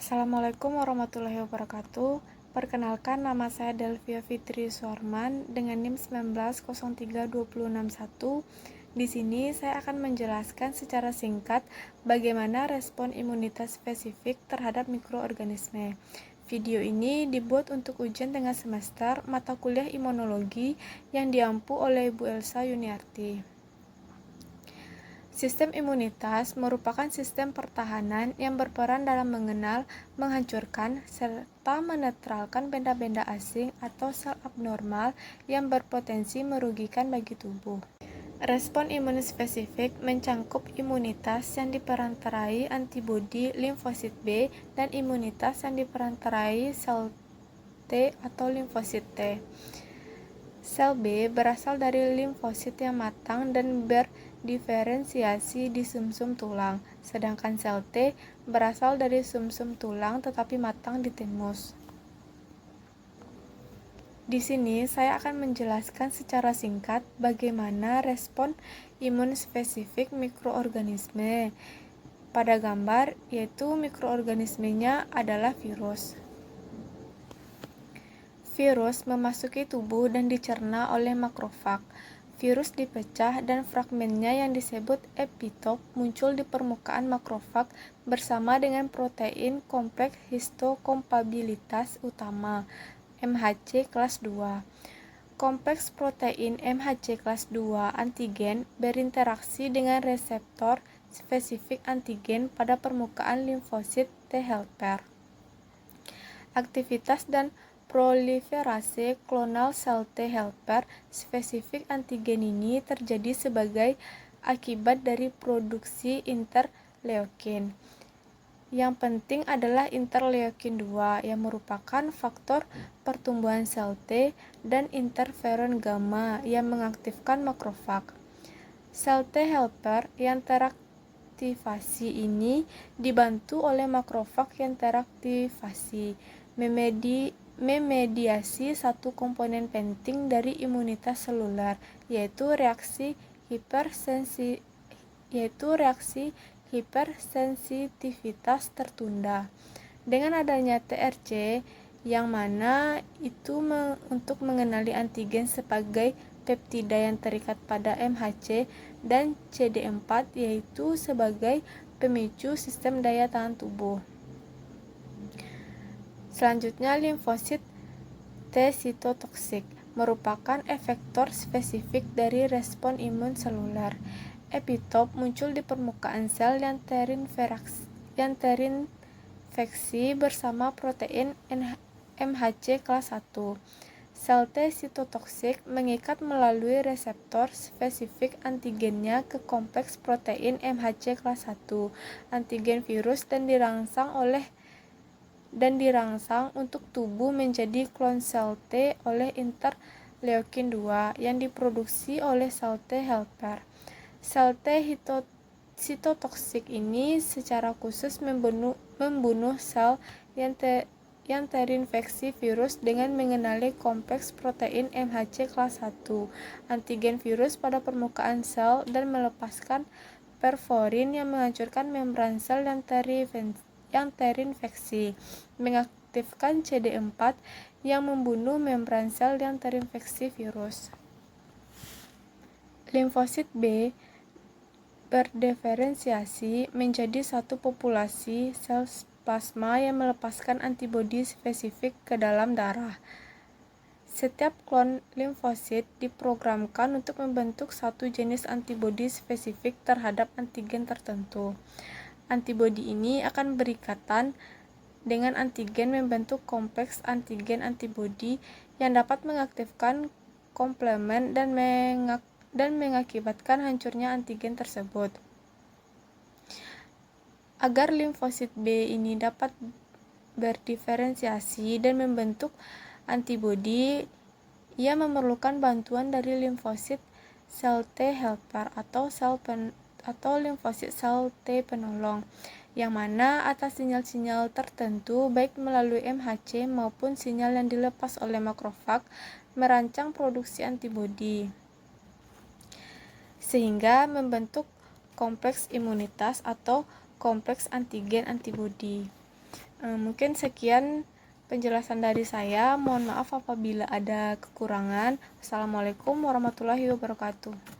Assalamualaikum warahmatullahi wabarakatuh. Perkenalkan, nama saya Delvia Fitri Suarman dengan NIM 19032061. Di sini saya akan menjelaskan secara singkat bagaimana respon imunitas spesifik terhadap mikroorganisme. Video ini dibuat untuk ujian tengah semester mata kuliah imunologi yang diampu oleh Ibu Elsa Yuniarti. Sistem imunitas merupakan sistem pertahanan yang berperan dalam mengenal, menghancurkan, serta menetralkan benda-benda asing atau sel abnormal yang berpotensi merugikan bagi tubuh. Respon imun spesifik mencangkup imunitas yang diperantarai antibodi limfosit B dan imunitas yang diperantarai sel T atau limfosit T. Sel B berasal dari limfosit yang matang dan berdiferensiasi di sumsum tulang, sedangkan sel T berasal dari sumsum tulang tetapi matang di timus. Di sini saya akan menjelaskan secara singkat bagaimana respon imun spesifik mikroorganisme. Pada gambar, yaitu mikroorganismenya adalah virus. Virus memasuki tubuh dan dicerna oleh makrofag. Virus dipecah dan fragmennya yang disebut epitop muncul di permukaan makrofag bersama dengan protein kompleks histokompatibilitas utama (MHC kelas 2). Kompleks protein MHC kelas 2 antigen berinteraksi dengan reseptor spesifik antigen pada permukaan limfosit T helper. Aktivitas dan proliferase klonal sel T helper spesifik antigen ini terjadi sebagai akibat dari produksi interleukin. Yang penting adalah interleukin 2 yang merupakan faktor pertumbuhan sel T dan interferon gamma yang mengaktifkan makrofag. Sel T helper yang teraktivasi ini dibantu oleh makrofag yang teraktivasi memediasi satu komponen penting dari imunitas seluler, yaitu reaksi hipersensitivitas tertunda. Dengan adanya TRC, yang mana itu untuk mengenali antigen sebagai peptida yang terikat pada MHC, dan CD4 yaitu sebagai pemicu sistem daya tahan tubuh. Selanjutnya, limfosit T sitotoksik merupakan efektor spesifik dari respon imun seluler. Epitop muncul di permukaan sel yang terinfeksi bersama protein MHC kelas 1. Sel T sitotoksik mengikat melalui reseptor spesifik antigennya ke kompleks protein MHC kelas 1, antigen virus, dan dirangsang untuk tubuh menjadi klon sel T oleh interleukin 2 yang diproduksi oleh sel T helper. Sel T sitotoksik ini secara khusus membunuh sel yang terinfeksi virus dengan mengenali kompleks protein MHC kelas 1, antigen virus pada permukaan sel, dan melepaskan perforin yang menghancurkan membran sel yang terinfeksi, mengaktifkan CD4 yang membunuh membran sel yang terinfeksi virus. Limfosit B berdiferensiasi menjadi satu populasi sel plasma yang melepaskan antibodi spesifik ke dalam darah. Setiap klon limfosit diprogramkan untuk membentuk satu jenis antibodi spesifik terhadap antigen tertentu. Antibodi ini akan berikatan dengan antigen membentuk kompleks antigen antibodi yang dapat mengaktifkan komplement dan mengakibatkan hancurnya antigen tersebut. Agar limfosit B ini dapat berdiferensiasi dan membentuk antibodi, ia memerlukan bantuan dari limfosit sel T helper atau limfosit sel T penolong, yang mana atas sinyal-sinyal tertentu baik melalui MHC maupun sinyal yang dilepas oleh makrofag merancang produksi antibodi sehingga membentuk kompleks imunitas atau kompleks antigen antibodi. Mungkin sekian penjelasan dari saya. Mohon maaf apabila ada kekurangan. Assalamualaikum warahmatullahi wabarakatuh.